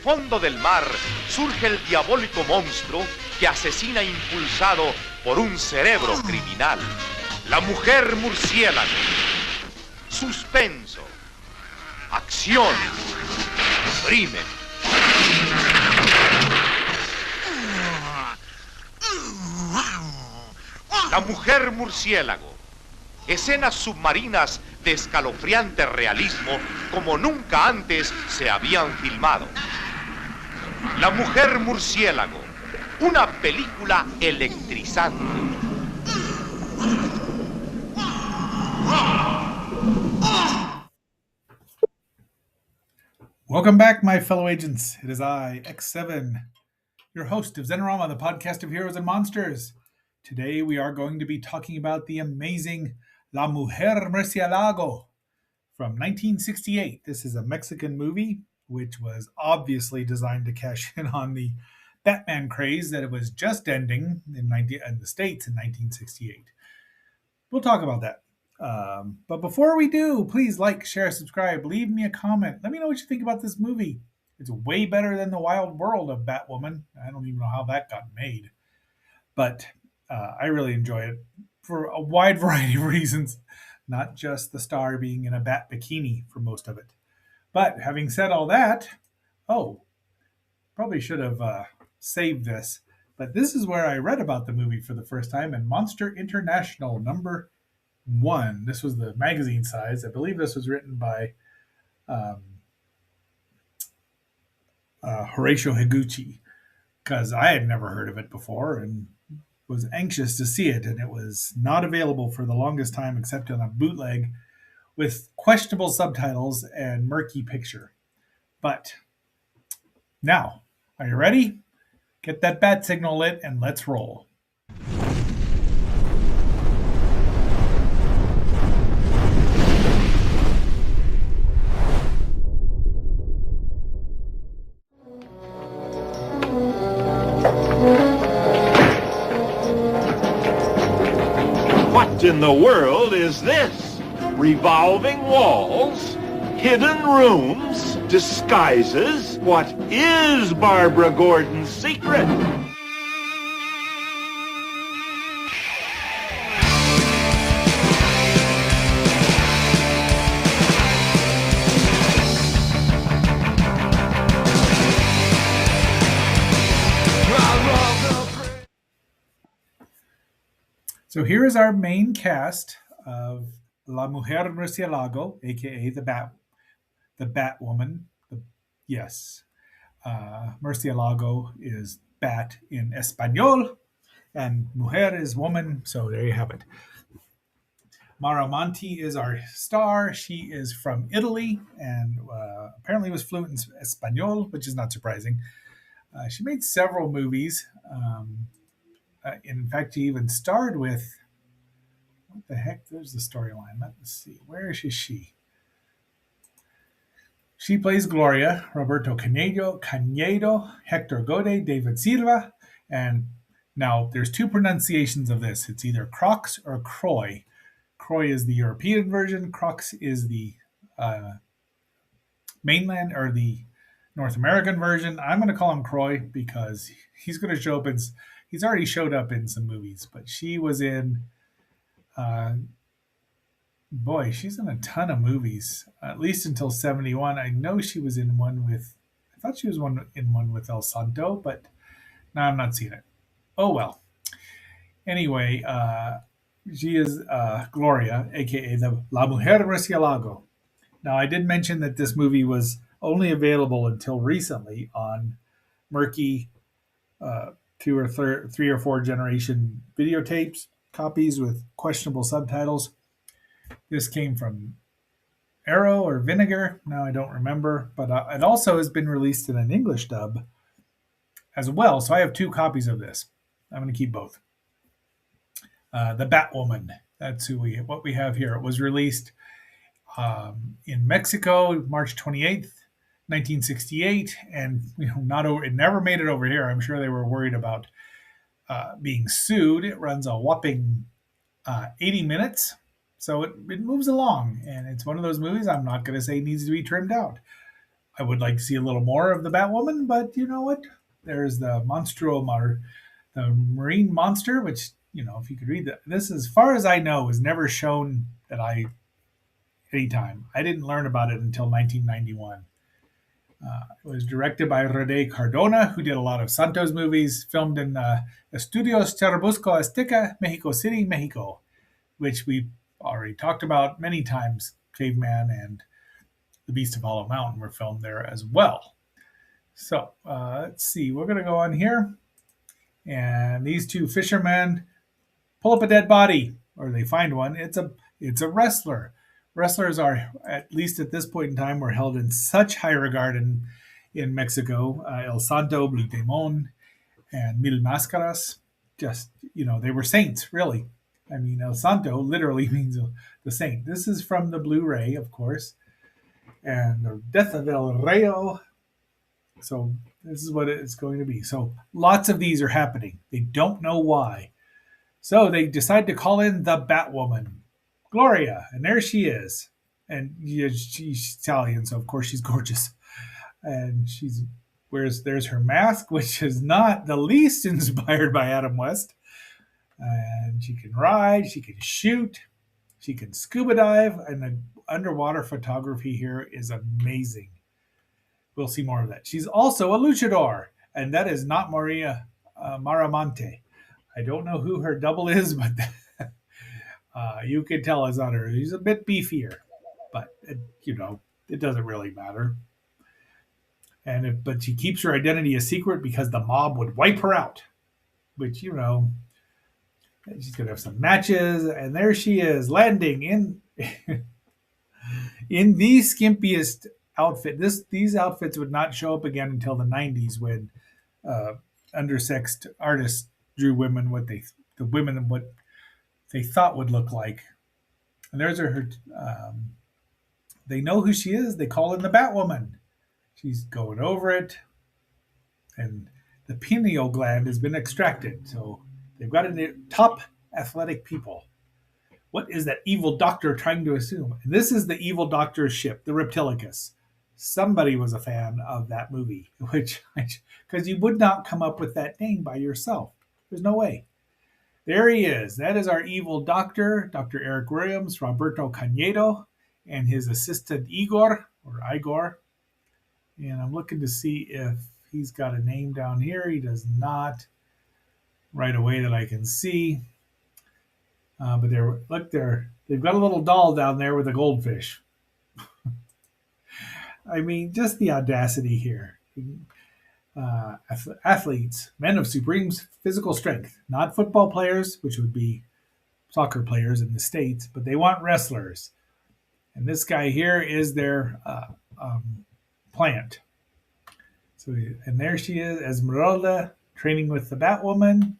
fondo del mar surge el diabólico monstruo que asesina impulsado por un cerebro criminal. La Mujer Murciélago. Suspenso. Acción. Crimen. La Mujer Murciélago. Escenas submarinas de escalofriante realismo como nunca antes se habían filmado. La Mujer Murciélago, una película electrizante. Welcome back, my fellow agents. It is I, X7, your host of Zenorama, the podcast of heroes and monsters. Today we are going to be talking about the amazing La Mujer Murcielago from 1968. This is a Mexican movie, which was obviously designed to cash in on the Batman craze that it was just ending in the States in 1968. We'll talk about that. But before we do, please like, share, subscribe, leave me a comment. Let me know what you think about this movie. It's way better than The Wild World of Batwoman. I don't even know how that got made. But I really enjoy it for a wide variety of reasons, not just the star being in a bat bikini for most of it. But having said all that, probably should have saved this. But this is where I read about the movie for the first time in Monster International number 1. This was the magazine size. I believe this was written by Horatio Higuchi, because I had never heard of it before and was anxious to see it, and it was not available for the longest time except on a bootleg with questionable subtitles and murky picture. But now, are you ready? Get that bat signal lit and let's roll. What in the world is this? Revolving walls? Hidden rooms? Disguises? What is Barbara Gordon's secret? So here is our main cast of La Mujer Murcielago, aka the Batwoman. Murcielago is bat in Espanol, and Mujer is woman. So there you have it. Mara Monti is our star. She is from Italy and apparently was fluent in Espanol, which is not surprising. She made several movies. In fact, she even starred with, what the heck? There's the storyline. Let's see. Where is she? She plays Gloria, Roberto Canedo, Hector Gode, David Silva, and now there's two pronunciations of this. It's either Crocs or Croy. Croy is the European version. Crocs is the mainland or the North American version. I'm going to call him Croy because he's going to show up he's already showed up in some movies, but she was in, she's in a ton of movies, at least until 71. I know she was in one with, I thought she was in one with El Santo, but now I'm not seeing it. Oh, well. Anyway, she is Gloria, aka the La Mujer Murcielago. Now, I did mention that this movie was only available until recently on murky three or four generation videotapes, copies with questionable subtitles. This came from Arrow or Vinegar. Now I don't remember, but it also has been released in an English dub as well. So I have two copies of this. I'm going to keep both. The Batwoman. That's what we have here. It was released in Mexico, March 28th, 1968, and it never made it over here. I'm sure they were worried about being sued. It runs a whopping 80 minutes, so it moves along, and it's one of those movies I'm not going to say needs to be trimmed out. I would like to see a little more of the Batwoman, but you know what? There's the the marine monster, which, if you could read that, this, as far as I know, was never shown anytime. I didn't learn about it until 1991. It was directed by Rene Cardona, who did a lot of Santos movies, filmed in Estudios Churubusco Azteca, Mexico City, Mexico, which we already talked about many times. Caveman and The Beast of Hollow Mountain were filmed there as well. So let's see. We're going to go on here. And these two fishermen pull up a dead body, or they find one. It's a wrestler. Wrestlers are, at least at this point in time, were held in such high regard in Mexico. El Santo, Blue Demon, and Mil Máscaras. Just, they were saints, really. I mean, El Santo literally means the saint. This is from the Blu-ray, of course. And the Death of El Rayo. So this is what it's going to be. So lots of these are happening. They don't know why. So they decide to call in the Batwoman, Gloria, and there she is. And she's Italian, so of course she's gorgeous. And there's her mask, which is not the least inspired by Adam West. And she can ride, she can shoot, she can scuba dive, and the underwater photography here is amazing. We'll see more of that. She's also a luchador, and that is not Maria Maramonte. I don't know who her double is, but you can tell it's not her. She's a bit beefier, but it doesn't really matter. But she keeps her identity a secret because the mob would wipe her out. Which she's gonna have some matches, and there she is landing in in the skimpiest outfit. These outfits would not show up again until the 90s, when undersexed artists drew women what they thought would look like. And there's her. They know who she is. They call in the Batwoman. She's going over it, and the pineal gland has been extracted. So they've got top athletic people. What is that evil doctor trying to assume? And this is the evil doctor's ship, the Reptilicus. Somebody was a fan of that movie, because you would not come up with that name by yourself. There's no way. There he is. That is our evil doctor, Dr. Eric Williams, Roberto Canedo, and his assistant Igor. And I'm looking to see if he's got a name down here. He does not right away that I can see. But they've got a little doll down there with a goldfish. I mean, just the audacity here. Athletes, men of supreme physical strength, not football players, which would be soccer players in the States, but they want wrestlers. And this guy here is their plant. And there she is, Esmeralda, training with the Batwoman.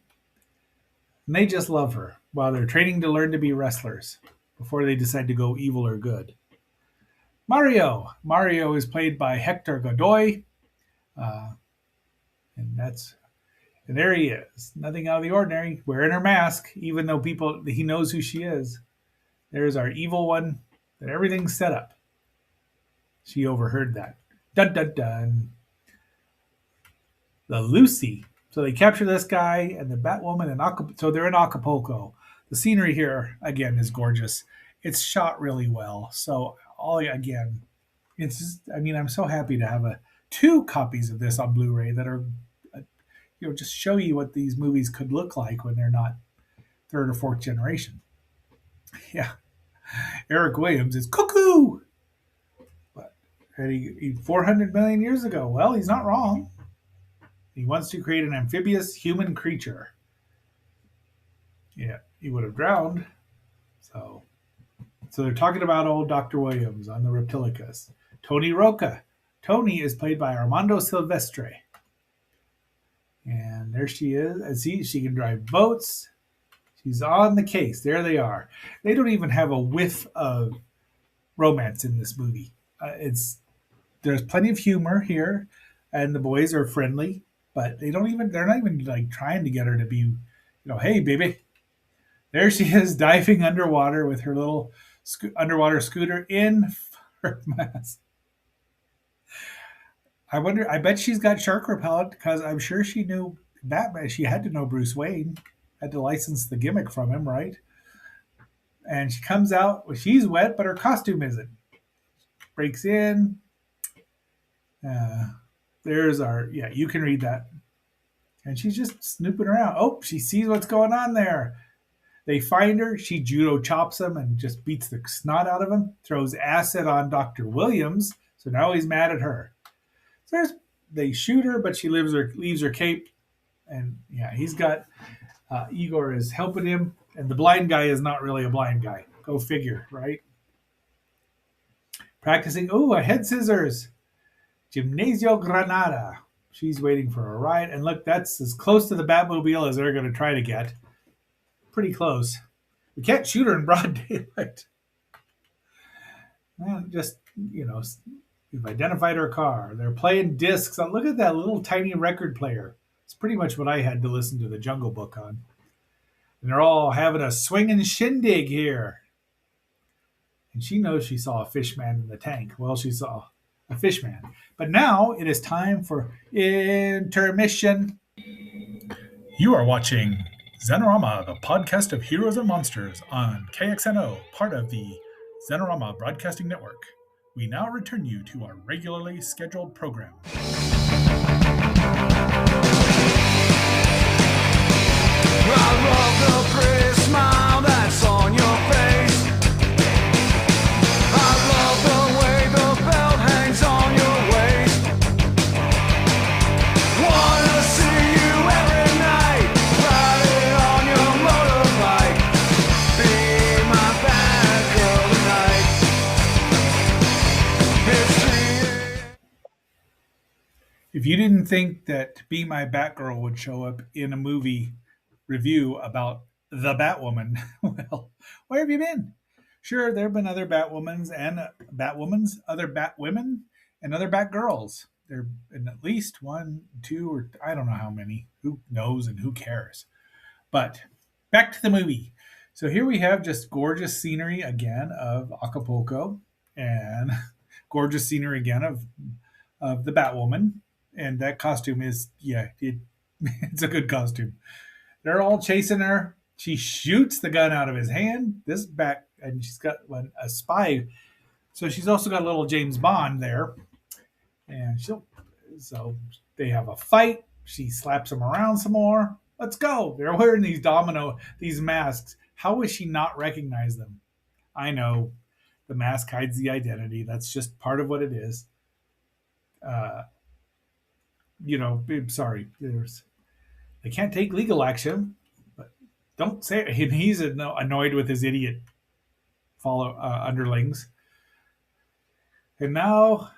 And they just love her while they're training to learn to be wrestlers before they decide to go evil or good. Mario is played by Hector Godoy. And there he is. Nothing out of the ordinary, wearing her mask, even though he knows who she is. There's our evil one, that everything's set up. She overheard that. Dun, dun, dun. The Lucy. So they capture this guy and the Batwoman, so they're in Acapulco. The scenery here, again, is gorgeous. It's shot really well. So, it's just, I'm so happy to have 2 copies of this on Blu-ray that are, just show you what these movies could look like when they're not 3rd or 4th generation. Yeah. Eric Williams is cuckoo! But 400 million years ago. Well, he's not wrong. He wants to create an amphibious human creature. Yeah, he would have drowned. So they're talking about old Dr. Williams on the Reptilicus. Tony Roca. Tony is played by Armando Silvestre. And there she is. And see, she can drive boats. She's on the case. There they are. They don't even have a whiff of romance in this movie. There's plenty of humor here, and the boys are friendly, but they're not even like trying to get her to be, hey baby. There she is diving underwater with her little underwater scooter in her mask. I wonder. I bet she's got shark repellent because I'm sure she knew Batman. She had to know Bruce Wayne. Had to license the gimmick from him, right? And she comes out. Well, she's wet, but her costume isn't. Breaks in. There's our. Yeah, you can read that. And she's just snooping around. Oh, she sees what's going on there. They find her. She judo chops him and just beats the snot out of him. Throws acid on Dr. Williams. So now he's mad at her. So they shoot her, but she leaves her cape. And yeah, he's got Igor is helping him. And the blind guy is not really a blind guy. Go figure, right? Practicing. Oh, a head scissors. Gimnasio Granada. She's waiting for a ride. And look, that's as close to the Batmobile as they're going to try to get. Pretty close. We can't shoot her in broad daylight. Well, just, we've identified her car. They're playing discs. Look at that little tiny record player. It's pretty much what I had to listen to the Jungle Book on. And they're all having a swinging shindig here. And she knows she saw a fish man in the tank. Well, she saw a fish man. But now it is time for intermission. You are watching Xenorama, the podcast of heroes and monsters on KXNO, part of the Xenorama Broadcasting Network. We now return you to our regularly scheduled program. I love the pretty smile that's on your face. I love the way the belt hangs on your waist. Wanna see you every night, riding on your motorbike. Be my bad girl tonight. If you didn't think that Be My Batgirl would show up in a movie review about the Batwoman, well, where have you been? Sure, there have been other Batwomans and other Batwomen, and other Batgirls. There have been at least one, two, or I don't know how many. Who knows and who cares? But back to the movie. So here we have just gorgeous scenery again of Acapulco, and gorgeous scenery again of the Batwoman. And that costume is, it's a good costume. They're all chasing her. She shoots the gun out of his hand. And she's got a spy. So she's also got a little James Bond there. And so they have a fight. She slaps him around some more. Let's go. They're wearing these masks. How would she not recognize them? I know the mask hides the identity. That's just part of what it is. I'm sorry. They can't take legal action, but don't say it. He's annoyed with his idiot underlings. And now,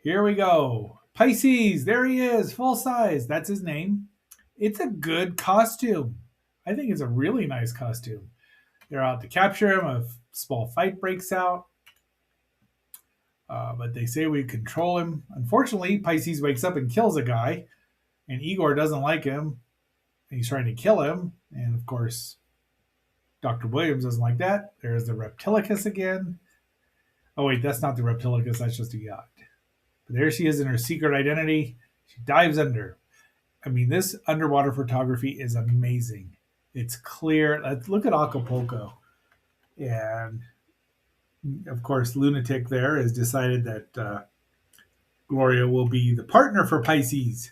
here we go. Pisces, there he is, full size. That's his name. It's a good costume. I think it's a really nice costume. They're out to capture him. A small fight breaks out. But they say we control him. Unfortunately, Pisces wakes up and kills a guy. And Igor doesn't like him. And he's trying to kill him. And of course, Dr. Williams doesn't like that. There's the Reptilicus again. Oh, wait, that's not the Reptilicus. That's just a yacht. But there she is in her secret identity. She dives under. I mean, this underwater photography is amazing. It's clear. Let's look at Acapulco. And of course, Lunatic there has decided that Gloria will be the partner for Pisces.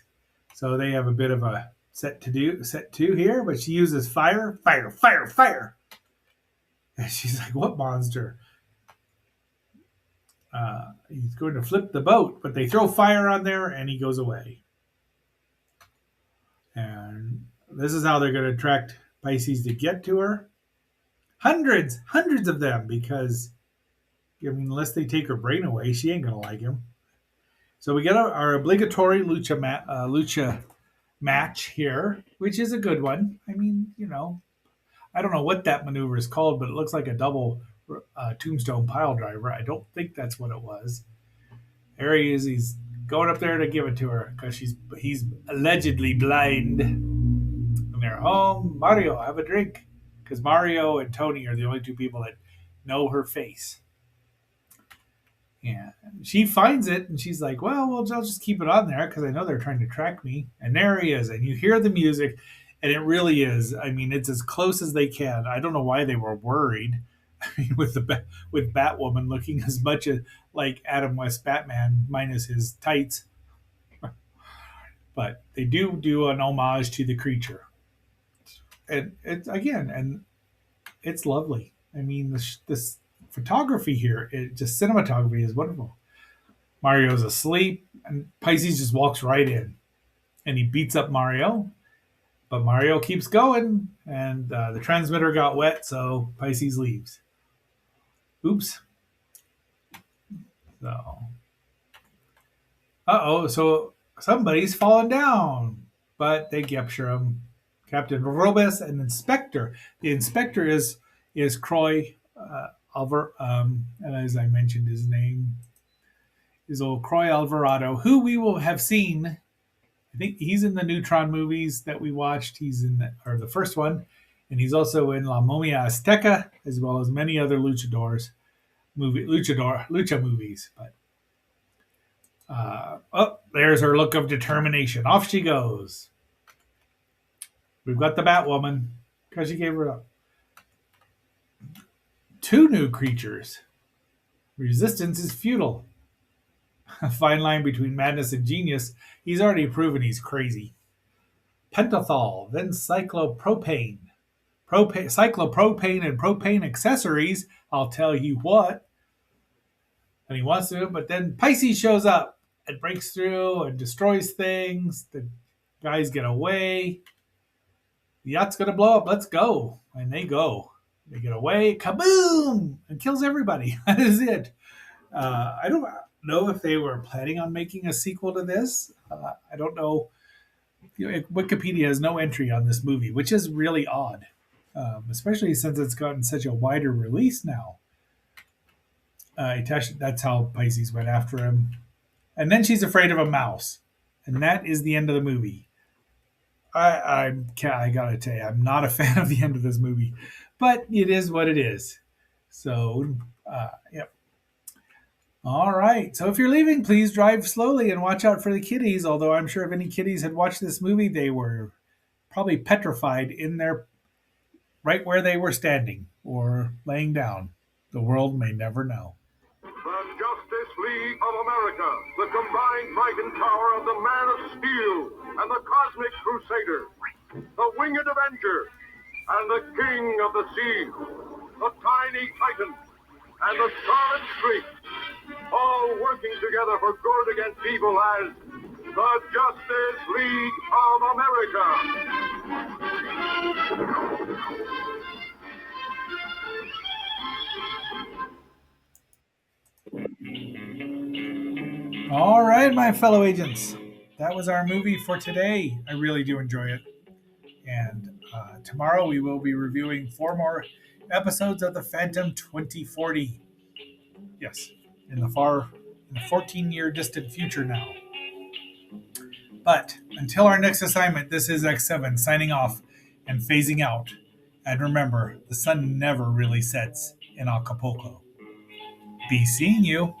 So they have a bit of a set two here, but she uses fire. And she's like, what monster? He's going to flip the boat, but they throw fire on there and he goes away. And this is how they're going to attract Pisces to get to her. Hundreds of them, because unless they take her brain away, she ain't going to like him. So we get our obligatory lucha match here, which is a good one. I mean, I don't know what that maneuver is called, but it looks like a double tombstone pile driver. I don't think that's what it was. There he is. He's going up there to give it to her because he's allegedly blind. And they're home. Mario, have a drink. Because Mario and Tony are the only two people that know her face. And she finds it, and she's like, well, I'll just keep it on there because I know they're trying to track me. And there he is. And you hear the music, and it really is. I mean, it's as close as they can. I don't know why they were worried. I mean, with Batwoman looking as much as like Adam West Batman minus his tights. But they do an homage to the creature. And it's lovely. I mean, this photography here, just cinematography is wonderful. Mario's asleep, and Pisces just walks right in, and he beats up Mario. But Mario keeps going, and the transmitter got wet, so Pisces leaves. Oops. So, so somebody's fallen down, but they capture him. Captain Robus and Inspector. The Inspector is Croy Alvar, and as I mentioned, his name is old Croy Alvarado, who we will have seen. I think he's in the Neutron movies that we watched. He's in the first one, and he's also in La Momia Azteca, as well as many other lucha movies. But there's her look of determination. Off she goes. We've got the Batwoman because she gave her up. 2 new creatures. Resistance is futile. A fine line between madness and genius. He's already proven he's crazy. Pentothal, then cyclopropane. Cyclopropane and propane accessories. I'll tell you what. And he wants to, but then Pisces shows up and breaks through and destroys things. The guys get away. The yacht's going to blow up. Let's go. And they go. They get away. Kaboom! And kills everybody. That is it. I don't know if they were planning on making a sequel to this. I don't know. Wikipedia has no entry on this movie, which is really odd, especially since it's gotten such a wider release now. That's how Pisces went after him. And then she's afraid of a mouse. And that is the end of the movie. I gotta tell you, I'm not a fan of the end of this movie, but it is what it is. So, yep. All right. So if you're leaving, please drive slowly and watch out for the kitties. Although I'm sure if any kitties had watched this movie, they were probably petrified in their right where they were standing or laying down. The world may never know. The Justice League of America, the combined might and power of the Man of Steel and the Cosmic Crusader, the Winged Avenger, and the King of the Sea, the Tiny Titan, and the Scarlet Streak, all working together for good against evil as the Justice League of America. All right, my fellow agents. That was our movie for today. I really do enjoy it. And tomorrow we will be reviewing 4 more episodes of the Phantom 2040. Yes, in the 14-year distant future now. But until our next assignment, this is X7 signing off and phasing out. And remember, the sun never really sets in Acapulco. Be seeing you.